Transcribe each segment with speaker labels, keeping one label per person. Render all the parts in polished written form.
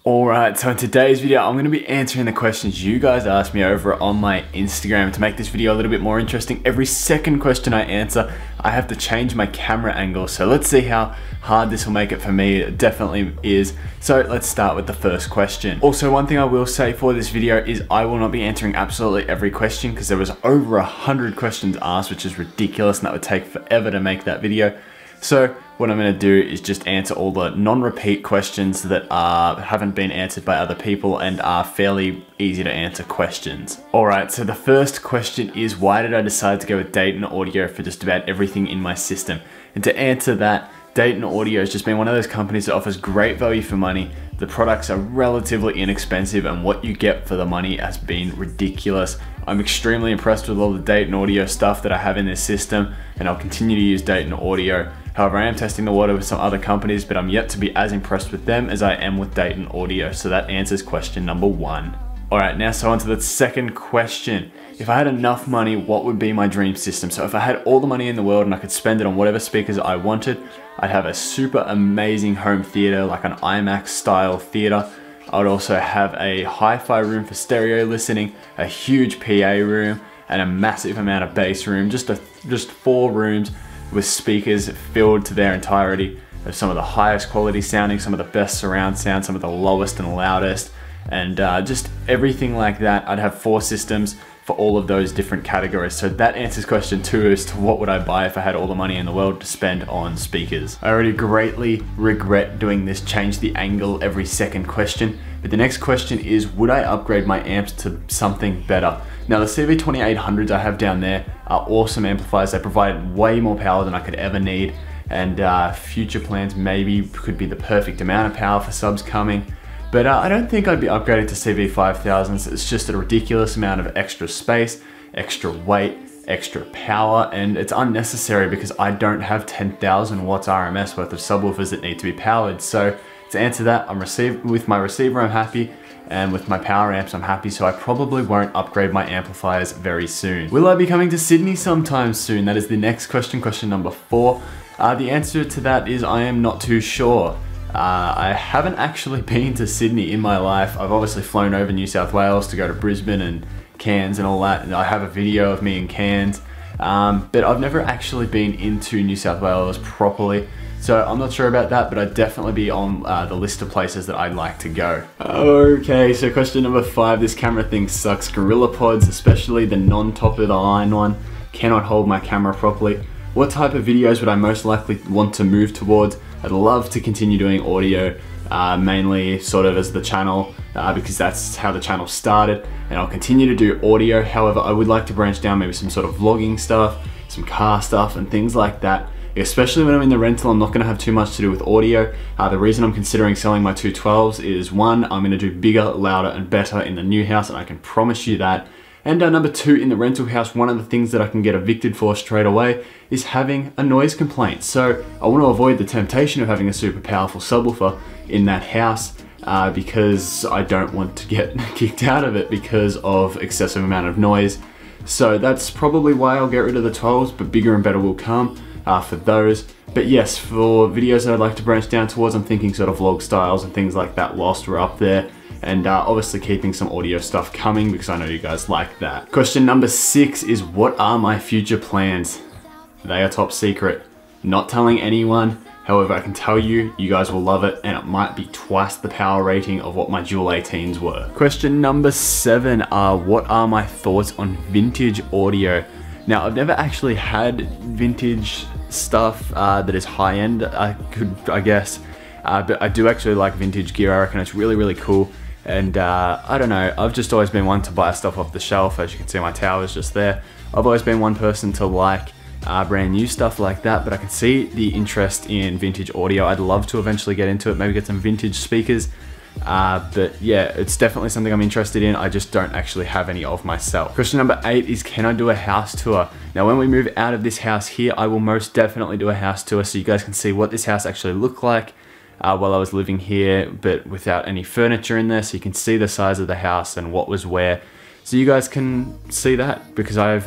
Speaker 1: Alright, so in today's video, I'm going to be answering the questions you guys asked me over on my Instagram. To make this video a little bit more interesting, every second question I answer, I have to change my camera angle. So let's see how hard this will make it for me. It definitely is. So let's start with the first question. Also, one thing I will say for this video is I will not be answering absolutely every question because there was over 100 questions asked, which is ridiculous, and that would take forever to make that video. So what I'm going to do is just answer all the non-repeat questions that haven't been answered by other people and are fairly easy to answer questions. Alright, so the first question is, why did I decide to go with Dayton Audio for just about everything in my system? And to answer that, Dayton Audio has just been one of those companies that offers great value for money. The products are relatively inexpensive and what you get for the money has been ridiculous. I'm extremely impressed with all the Dayton Audio stuff that I have in this system, and I'll continue to use Dayton Audio. However, I am testing the water with some other companies, but I'm yet to be as impressed with them as I am with Dayton Audio. So that answers question number 1. Alright, now so on to the second question. If I had enough money, what would be my dream system? So if I had all the money in the world and I could spend it on whatever speakers I wanted, I'd have a super amazing home theater, like an IMAX style theater. I would also have a hi-fi room for stereo listening, a huge PA room, and a massive amount of bass room. Just 4 rooms with speakers filled to their entirety of some of the highest quality sounding, some of the best surround sound, some of the lowest and loudest, and just everything like that. I'd have 4 systems for all of those different categories. So that answers question 2 as to what would I buy if I had all the money in the world to spend on speakers. I already greatly regret doing this change the angle every second question, but the next question is, would I upgrade my amps to something better? Now the CV2800s I have down there are awesome amplifiers. They provide way more power than I could ever need, and future plans maybe could be the perfect amount of power for subs coming. But I don't think I'd be upgraded to CV5000s. It's just a ridiculous amount of extra space, extra weight, extra power, and it's unnecessary because I don't have 10,000 watts RMS worth of subwoofers that need to be powered. So to answer that, with my receiver I'm happy, and with my power amps I'm happy, so I probably won't upgrade my amplifiers very soon. Will I be coming to Sydney sometime soon? That is the next question, question number 4. The answer to that is I am not too sure. I haven't actually been to Sydney in my life. I've obviously flown over New South Wales to go to Brisbane and Cairns and all that, and I have a video of me in Cairns, but I've never actually been into New South Wales properly. So I'm not sure about that, but I'd definitely be on the list of places that I'd like to go. Okay, so question number 5. This camera thing sucks. Gorilla Pods, especially the non-top of the line one, cannot hold my camera properly. What type of videos would I most likely want to move towards? I'd love to continue doing audio, mainly sort of as the channel, because that's how the channel started, and I'll continue to do audio. However, I would like to branch down maybe some sort of vlogging stuff, some car stuff and things like that. Especially when I'm in the rental, I'm not going to have too much to do with audio. The reason I'm considering selling my 212s is, 1, I'm going to do bigger, louder and better in the new house, and I can promise you that. And number 2, in the rental house, one of the things that I can get evicted for straight away is having a noise complaint. So I want to avoid the temptation of having a super powerful subwoofer in that house because I don't want to get kicked out of it because of excessive amount of noise. So that's probably why I'll get rid of the 12s, but bigger and better will come for those. But yes, for videos that I'd like to branch down towards, I'm thinking sort of vlog styles and things like that whilst we're up there. And obviously keeping some audio stuff coming because I know you guys like that. Question number 6 is, what are my future plans? They are top secret. Not telling anyone. However, I can tell you, you guys will love it, and it might be twice the power rating of what my Dual 18s were. Question number 7 are, what are my thoughts on vintage audio? Now, I've never actually had vintage stuff that is high-end, I guess. But I do actually like vintage gear. I reckon it's really, really cool. And I don't know, I've just always been one to buy stuff off the shelf. As you can see, my tower's just there. I've always been one person to like brand new stuff like that, but I can see the interest in vintage audio. I'd love to eventually get into it, maybe get some vintage speakers. But yeah, it's definitely something I'm interested in. I just don't actually have any of myself. Question number 8 is, can I do a house tour? Now, when we move out of this house here, I will most definitely do a house tour so you guys can see what this house actually looked like while I was living here, but without any furniture in there, so you can see the size of the house and what was where. so you guys can see that, because I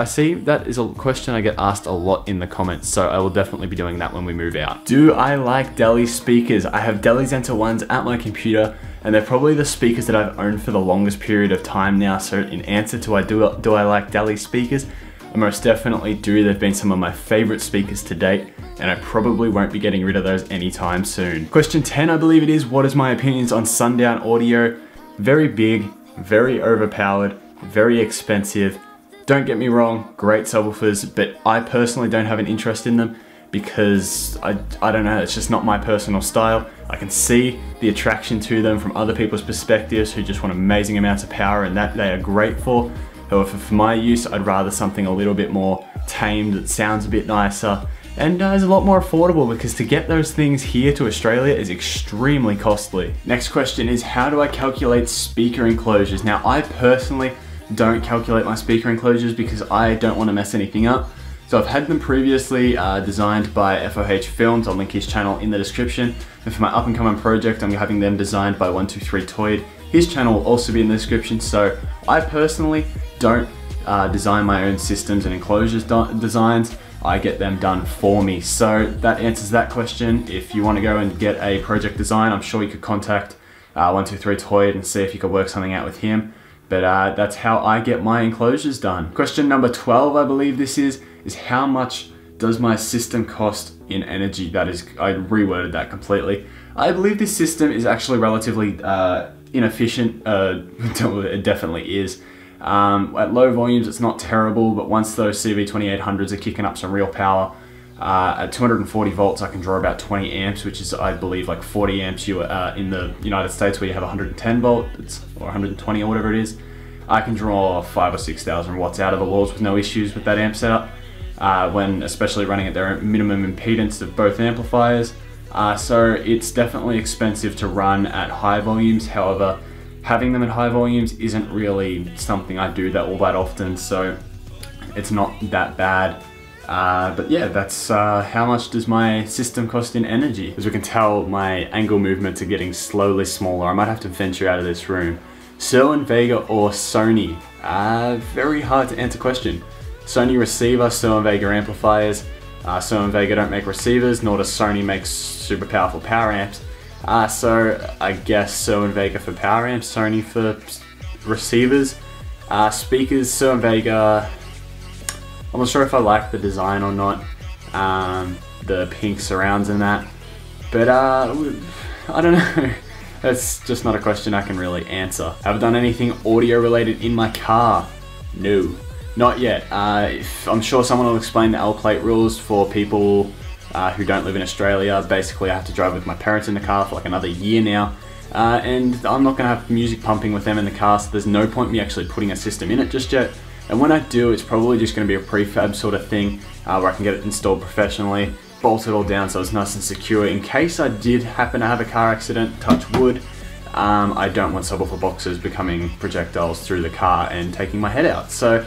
Speaker 1: see that is a question I get asked a lot in the comments, so I will definitely be doing that when we move out. Do I like Deli speakers? I have Deli Enter 1s at my computer, and they're probably the speakers that I've owned for the longest period of time now. So in answer to do I like Deli speakers, I most definitely do. They've been some of my favorite speakers to date, and I probably won't be getting rid of those anytime soon. Question 10, I believe it is, what is my opinions on Sundown Audio? Very big, very overpowered, very expensive. Don't get me wrong, great subwoofers, but I personally don't have an interest in them because I don't know, it's just not my personal style. I can see the attraction to them from other people's perspectives who just want amazing amounts of power, and that they are great for. However, for my use, I'd rather something a little bit more tamed, that sounds a bit nicer, and is a lot more affordable, because to get those things here to Australia is extremely costly. Next question is, how do I calculate speaker enclosures? Now, I personally don't calculate my speaker enclosures because I don't want to mess anything up. So I've had them previously designed by FOH Films. I'll link his channel in the description. And for my up and coming project, I'm having them designed by 123 Toyed. His channel will also be in the description. So I personally don't design my own systems and enclosures designs. I get them done for me. So that answers that question. If you want to go and get a project design, I'm sure you could contact 123 Toyed and see if you could work something out with him. But that's how I get my enclosures done. Question number 12, I believe this is how much does my system cost in energy? That is, I reworded that completely. I believe this system is actually relatively inefficient. It definitely is. At low volumes, it's not terrible, but once those CV2800s are kicking up some real power, at 240 volts, I can draw about 20 amps, which is, I believe, like 40 amps in the United States, where you have 110 volt, or 120 or whatever it is. I can draw 5,000 or 6,000 watts out of the walls with no issues with that amp setup, when especially running at their minimum impedance of both amplifiers. So it's definitely expensive to run at high volumes. However, having them at high volumes isn't really something I do all that often, so it's not that bad. But yeah, that's how much does my system cost in energy. As we can tell, my angle movements are getting slowly smaller. I might have to venture out of this room. Sir Vega or Sony? Very hard to answer question. Sony receiver, Sir Vega amplifiers. Sir Vega don't make receivers, nor does Sony make super powerful power amps. So I guess Sir Vega for power amps, Sony for receivers. Speakers, Sir Vega. I'm not sure if I like the design or not, the pink surrounds and that, but I don't know. That's just not a question I can really answer. Have I done anything audio related in my car? No, not yet. I'm sure someone will explain the L plate rules for people who don't live in Australia. Basically, I have to drive with my parents in the car for like another year now. And I'm not gonna have music pumping with them in the car, so there's no point me actually putting a system in it just yet. And when I do, it's probably just going to be a prefab sort of thing where I can get it installed professionally, bolt it all down so it's nice and secure. In case I did happen to have a car accident, touch wood, I don't want subwoofer boxes becoming projectiles through the car and taking my head out. So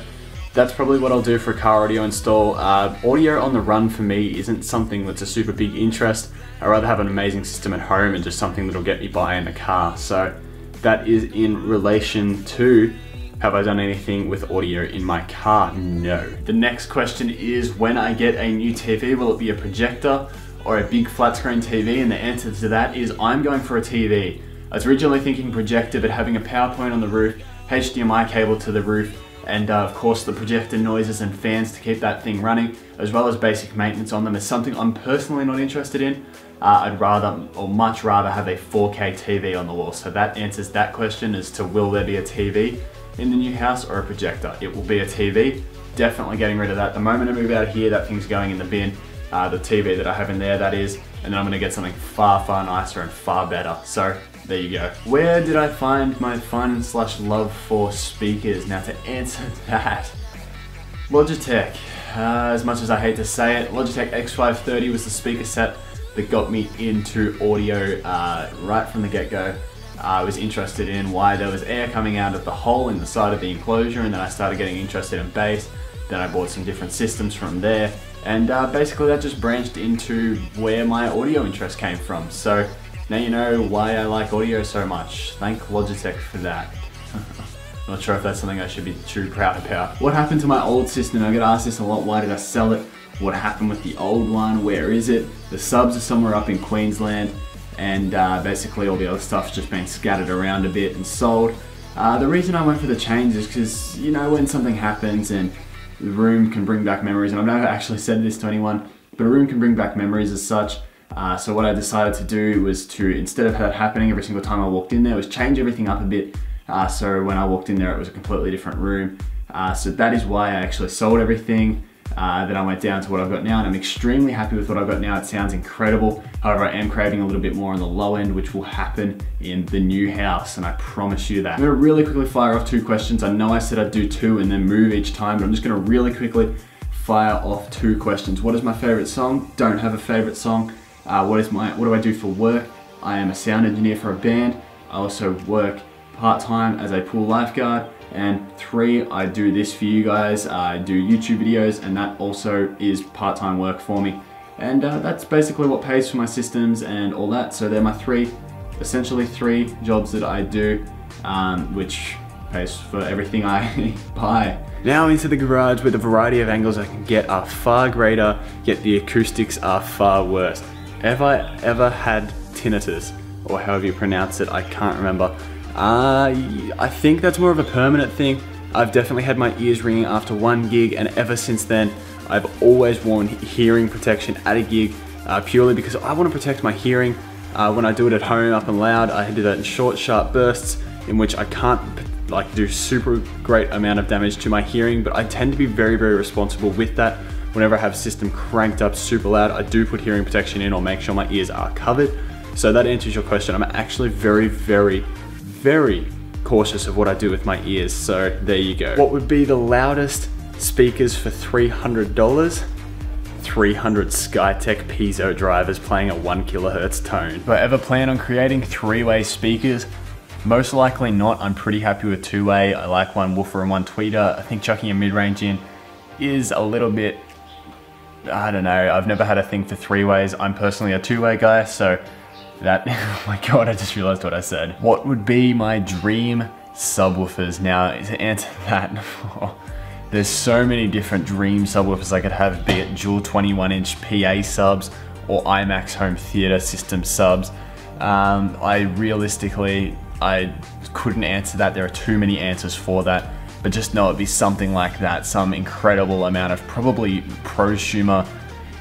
Speaker 1: that's probably what I'll do for a car audio install. Audio on the run for me isn't something that's a super big interest. I'd rather have an amazing system at home and just something that'll get me by in the car. So that is in relation to, have I done anything with audio in my car? No. The next question is, when I get a new TV, will it be a projector or a big flat screen TV? And the answer to that is, I'm going for a TV. I was originally thinking projector, but having a power point on the roof, HDMI cable to the roof, and of course the projector noises and fans to keep that thing running, as well as basic maintenance on them, is something I'm personally not interested in. I'd rather, or much rather, have a 4K TV on the wall. So that answers that question as to, will there be a TV in the new house or a projector? It will be a TV. Definitely getting rid of that. The moment I move out of here, that thing's going in the bin. The TV that I have in there, that is, and then I'm gonna get something far, far nicer and far better. So there you go. Where did I find my fun/love for speakers? Now, to answer that, Logitech. As much as I hate to say it, Logitech X530 was the speaker set that got me into audio right from the get-go. I was interested in why there was air coming out of the hole in the side of the enclosure, and then I started getting interested in bass. Then I bought some different systems from there, and basically that just branched into where my audio interest came from. So now you know why I like audio so much. Thank Logitech for that. Not sure if that's something I should be too proud about. What happened to my old system? I get asked this a lot. Why did I sell it? What happened with the old one? Where is it? The subs are somewhere up in Queensland, and basically all the other stuff's just been scattered around a bit and sold. The reason I went for the change is because, you know, when something happens and the room can bring back memories, and I've never actually said this to anyone, but a room can bring back memories as such. So what I decided to do was to, instead of that happening every single time I walked in there, was change everything up a bit. So when I walked in there, it was a completely different room. So that is why I actually sold everything. Then I went down to what I've got now, and I'm extremely happy with what I've got now. It sounds incredible. However, I am craving a little bit more on the low end, which will happen in the new house, and I promise you that. I'm gonna really quickly fire off 2 questions. I know I said I'd do 2 and then move each time, but I'm just gonna really quickly fire off 2 questions. What is my favorite song? Don't have a favorite song. What do I do for work? I am a sound engineer for a band. I also work part-time as a pool lifeguard. And 3, I do this for you guys. I do YouTube videos, and that also is part-time work for me. And that's basically what pays for my systems and all that. So they're my essentially three jobs that I do, which pays for everything I buy. Now into the garage with a variety of angles I can get are far greater, yet the acoustics are far worse. Have I ever had tinnitus, or however you pronounce it? I can't remember. I think that's more of a permanent thing. I've definitely had my ears ringing after 1 gig, and ever since then I've always worn hearing protection at a gig, purely because I want to protect my hearing. When I do it at home up and loud, I do that in short, sharp bursts in which I can't like do super great amount of damage to my hearing, but I tend to be very, very responsible with that. Whenever I have a system cranked up super loud, I do put hearing protection in or make sure my ears are covered. So that answers your question. I'm actually very, very, very cautious of what I do with my ears, so there you go. What would be the loudest speakers for $300? 300 Skytech piezo drivers playing a 1 kHz tone. If I ever plan on creating 3-way speakers, most likely not. I'm pretty happy with 2-way. I like one woofer and one tweeter. I think chucking a mid-range in is a little bit, I don't know, I've never had a thing for 3-ways. I'm personally a 2-way guy, so that, oh my god, I just realized what I said. What would be my dream subwoofers? Now, to answer that, there's so many different dream subwoofers I could have, be it dual 21-inch PA subs or IMAX home theater system subs. I couldn't answer that. There are too many answers for that, but just know it'd be something like that, some incredible amount of probably prosumer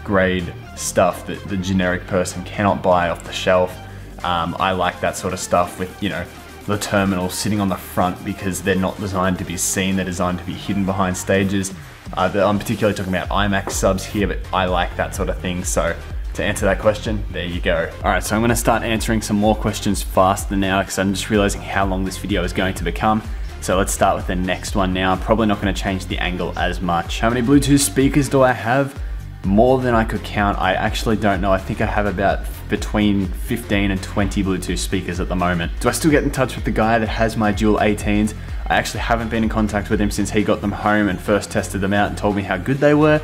Speaker 1: grade stuff that the generic person cannot buy off the shelf. I like that sort of stuff with, you know, the terminal sitting on the front, because they're not designed to be seen, they're designed to be hidden behind stages. I'm particularly talking about IMAX subs here, but I like that sort of thing. So to answer that question, there you go. All right, so I'm gonna start answering some more questions faster now, because I'm just realizing how long this video is going to become. So let's start with the next one now. I'm probably not gonna change the angle as much. How many Bluetooth speakers do I have? More than I could count. I actually don't know. I think I have about between 15 and 20 Bluetooth speakers at the moment. Do I still get in touch with the guy that has my dual 18s? I actually haven't been in contact with him since he got them home and first tested them out and told me how good they were.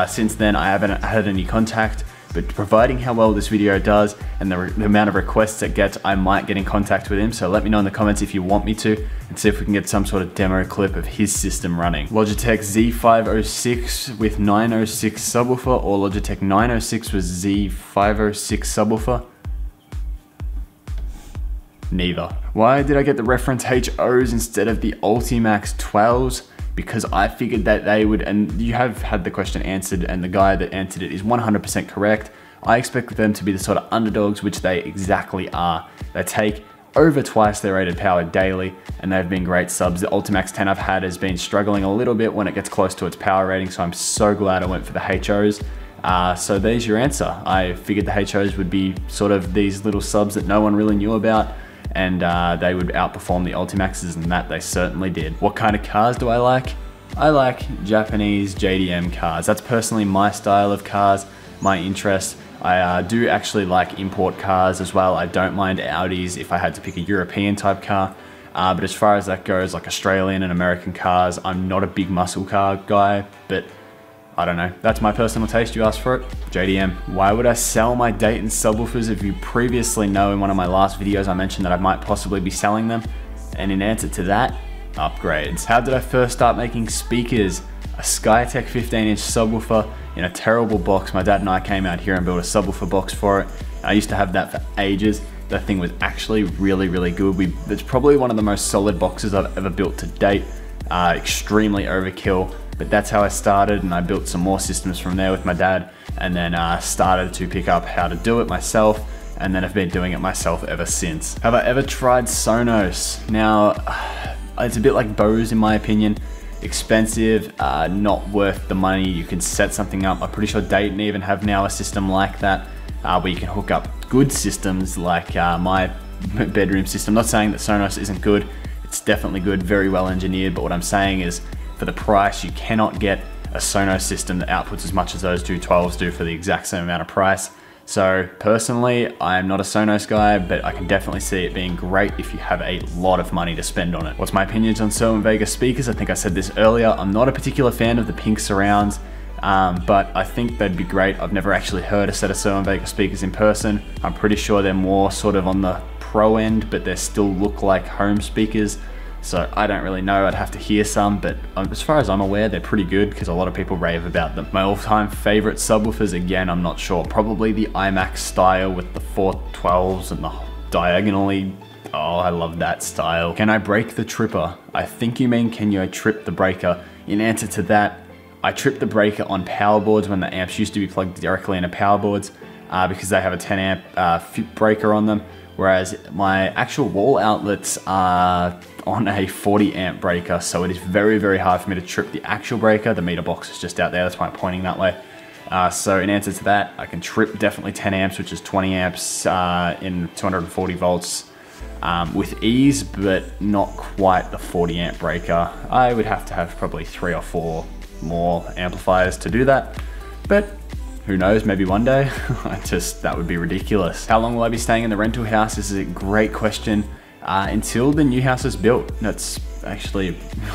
Speaker 1: Since then, I haven't had any contact, but providing how well this video does and the amount of requests it gets, I might get in contact with him. So let me know in the comments if you want me to, and see if we can get some sort of demo clip of his system running. Logitech Z506 with 906 subwoofer, or Logitech 906 with Z506 subwoofer? Neither. Why did I get the reference HOs instead of the Ultimax 12s? Because I figured that they would, and you have had the question answered, and the guy that answered it is 100% correct. I expect them to be the sort of underdogs, which they exactly are. They take over twice their rated power daily, and they've been great subs. The Ultimax 10 I've had has been struggling a little bit when it gets close to its power rating, so I'm so glad I went for the HOs. So there's your answer. I figured the HOs would be sort of these little subs that no one really knew about, and they would outperform the Ultimaxes, and that they certainly did. What kind of cars do I like? I like Japanese JDM cars. That's personally my style of cars, my interest. I do actually like import cars as well. I don't mind Audis if I had to pick a European type car. But as far as that goes, like Australian and American cars, I'm not a big muscle car guy, but I don't know. That's my personal taste. You asked for it. JDM. Why would I sell my Dayton subwoofers? If you previously know, in one of my last videos, I mentioned that I might possibly be selling them. And in answer to that, upgrades. How did I first start making speakers? A Skytech 15-inch subwoofer in a terrible box. My dad and I came out here and built a subwoofer box for it. I used to have that for ages. That thing was actually really good. It's probably one of the most solid boxes I've ever built to date. Extremely overkill, but that's how I started, and I built some more systems from there with my dad, and then started to pick up how to do it myself, and then I've been doing it myself ever since. Have I ever tried Sonos? Now, it's a bit like Bose in my opinion. Expensive, not worth the money. You can set something up. I'm pretty sure Dayton even have now a system like that, where you can hook up good systems like my bedroom system. Not saying that Sonos isn't good. It's definitely good, very well engineered, but what I'm saying is for the price, you cannot get a Sonos system that outputs as much as those two 12s do for the exact same amount of price. So personally, I'm not a Sonos guy, but I can definitely see it being great if you have a lot of money to spend on it. What's my opinions on Sir Vega speakers? I think I said this earlier. I'm not a particular fan of the pink surrounds, but I think they'd be great. I've never actually heard a set of Sir Vega speakers in person. I'm pretty sure they're more sort of on the pro end, but they still look like home speakers. So I don't really know, I'd have to hear some, but as far as I'm aware, they're pretty good because a lot of people rave about them. My all-time favorite subwoofers, again, I'm not sure. Probably the IMAX style with the 412s and the diagonally. Oh, I love that style. Can I break the tripper? I think you mean, can you trip the breaker? In answer to that, I trip the breaker on power boards when the amps used to be plugged directly into power boards because they have a 10 amp breaker on them. Whereas my actual wall outlets are on a 40 amp breaker, so it is very hard for me to trip the actual breaker. The meter box is just out there, that's why I'm pointing that way. So in answer to that, I can trip definitely 10 amps, which is 20 amps in 240 volts with ease, but not quite the 40 amp breaker. I would have to have probably 3 or 4 more amplifiers to do that, but who knows, maybe one day. That would be ridiculous. How long will I be staying in the rental house? This is a great question. Until the new house is built. That's actually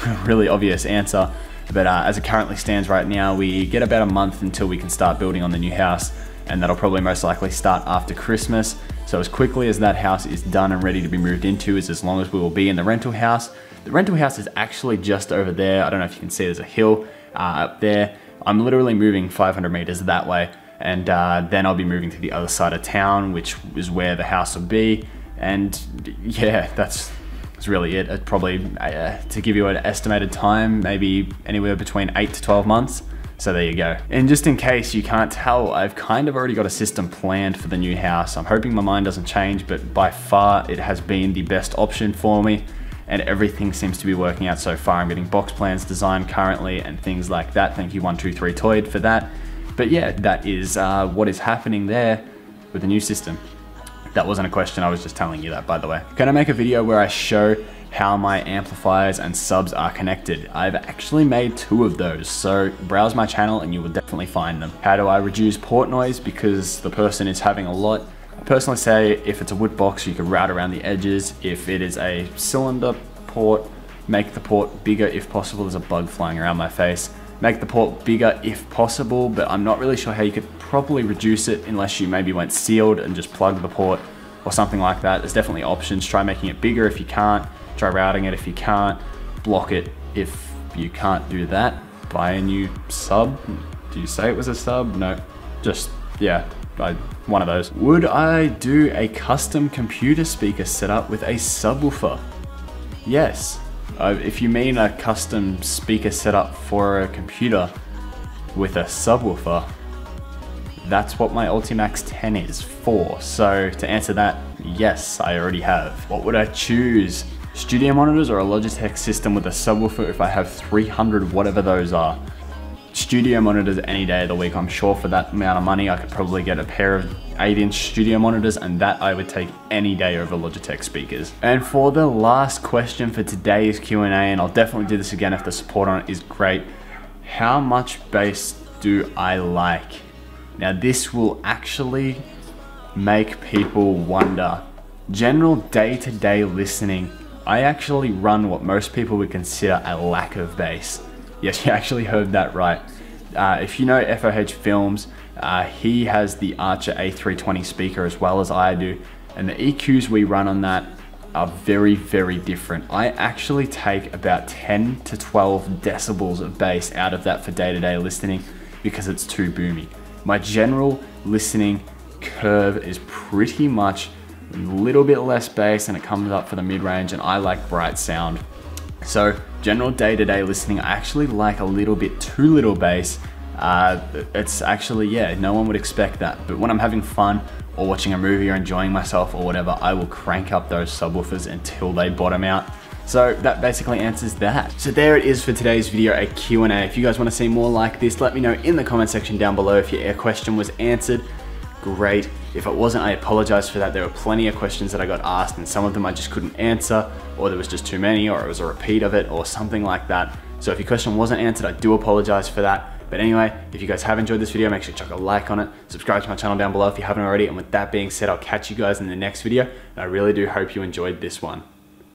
Speaker 1: a really obvious answer. But as it currently stands right now, we get about a month until we can start building on the new house. And that'll probably most likely start after Christmas. So as quickly as that house is done and ready to be moved into is as long as we will be in the rental house. The rental house is actually just over there. I don't know if you can see, there's a hill up there. I'm literally moving 500 meters that way, and then I'll be moving to the other side of town, which is where the house will be. And yeah, that's really it. It probably, to give you an estimated time, maybe anywhere between 8 to 12 months. So there you go. And just in case you can't tell, I've kind of already got a system planned for the new house. I'm hoping my mind doesn't change, but by far it has been the best option for me. And everything seems to be working out so far. I'm getting box plans designed currently and things like that. Thank you 123 Toyed for that. But yeah, that is what is happening there with the new system. That wasn't a question, I was just telling you that, by the way. Can I make a video where I show how my amplifiers and subs are connected? I've actually made 2 of those, so browse my channel and you will definitely find them. How do I reduce port noise because the person is having a lot? I personally say if it's a wood box, you can route around the edges. If it is a cylinder port, make the port bigger if possible. There's a bug flying around my face. Make the port bigger if possible, but I'm not really sure how you could properly reduce it unless you maybe went sealed and just plug the port or something like that. There's definitely options. Try making it bigger if you can't. Try routing it if you can't. Block it if you can't do that. Buy a new sub. Do you say it was a sub? No, just, yeah. One of those. Would I do a custom computer speaker setup with a subwoofer? Yes. If you mean a custom speaker setup for a computer with a subwoofer, that's what my Ultimax 10 is for. So to answer that, yes, I already have. What would I choose? Studio monitors or a Logitech system with a subwoofer if I have 300, whatever those are? Studio monitors any day of the week. I'm sure for that amount of money I could probably get a pair of 8-inch studio monitors, and that I would take any day over Logitech speakers. And for the last question for today's Q&A, and I'll definitely do this again if the support on it is great, how much bass do I like? Now this will actually make people wonder. General day-to-day listening, I actually run what most people would consider a lack of bass. Yes, you actually heard that right. If you know FOH Films, he has the Archer A320 speaker as well as I do, and the EQs we run on that are very, very different. I actually take about 10 to 12 decibels of bass out of that for day-to-day listening because it's too boomy. My general listening curve is pretty much a little bit less bass and it comes up for the mid-range, and I like bright sound. So general day-to-day listening, I actually like a little bit too little bass. It's actually, yeah, no one would expect that. But when I'm having fun or watching a movie or enjoying myself or whatever, I will crank up those subwoofers until they bottom out. So that basically answers that. So there it is for today's video, a Q&A. If you guys want to see more like this, let me know in the comment section down below. If your question was answered, great. If it wasn't, I apologize for that. There were plenty of questions that I got asked and some of them I just couldn't answer, or there was just too many, or it was a repeat of it or something like that. So if your question wasn't answered, I do apologize for that. But anyway, if you guys have enjoyed this video, make sure to chuck a like on it, subscribe to my channel down below if you haven't already, and with that being said, I'll catch you guys in the next video, and I really do hope you enjoyed this one.